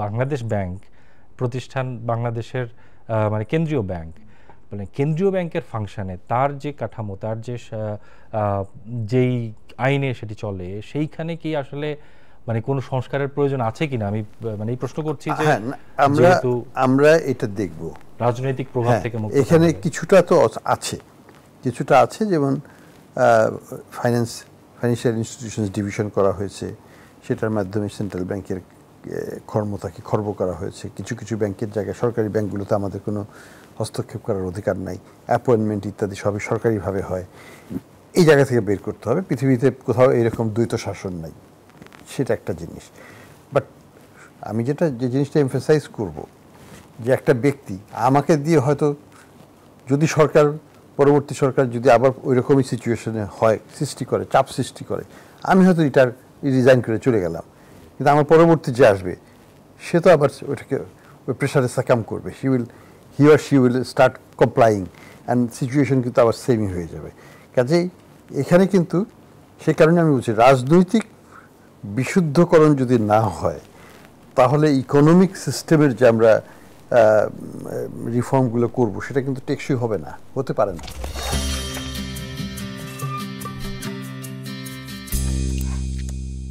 Bangladesh bank প্রতিষ্ঠান বাংলাদেশের মানে কেন্দ্রীয় ব্যাংক, মানে কেন্দ্রীয় ব্যাংকের ফাংশনে তার যে কাঠামো, তার যে যেই আইনে সেটি চলে, সেইখানে কি আসলে মানে কোনো সংস্কারের প্রয়োজন আছে কিনা আমি মানে এই প্রশ্ন করছি যে আমরা এটা দেখব রাজনৈতিক প্রভাব থেকে মুক্ত। এখানে কিছুটা তো আছে, যেমন ফাইন্যান্সিয়াল ইনস্টিটিউশনস ডিভিশন করা হয়েছে, সেটার মাধ্যমে সেন্ট্রাল ব্যাংকের ক্ষমতাকে খর্ব করা হয়েছে। কিছু কিছু ব্যাংকের জায়গায় সরকারি ব্যাংকগুলোতে আমাদের কোনো হস্তক্ষেপ করার অধিকার নাই, অ্যাপয়েন্টমেন্ট ইত্যাদি সবই সরকারিভাবে হয়। এই জায়গা থেকে বের করতে হবে। পৃথিবীতে কোথাও এরকম দ্বৈত শাসন নাই, সেটা একটা জিনিস। বাট আমি যে জিনিসটা এমফাসাইজ করব, যে একটা ব্যক্তি আমাকে দিয়ে হয়তো যদি পরবর্তী সরকার যদি আবার ওই রকমই সিচুয়েশনে চাপ সৃষ্টি করে, আমি হয়তো রিজাইন করে চলে গেলাম, কিন্তু আমার পরবর্তী যে আসবে সে তো আবার ওইটাকে ওই প্রেশারে সাকাম করবে, he or she will start কমপ্লাইং, and situation কিন্তু আবার সেমই হয়ে যাবে। কাজেই এখানে কিন্তু সেই কারণে আমি বলছি, রাজনৈতিক বিশুদ্ধকরণ যদি না হয়, তাহলে ইকোনমিক সিস্টেমের যে আমরা রিফর্মগুলো করব, সেটা কিন্তু টেকসই হবে না, হতে পারে না।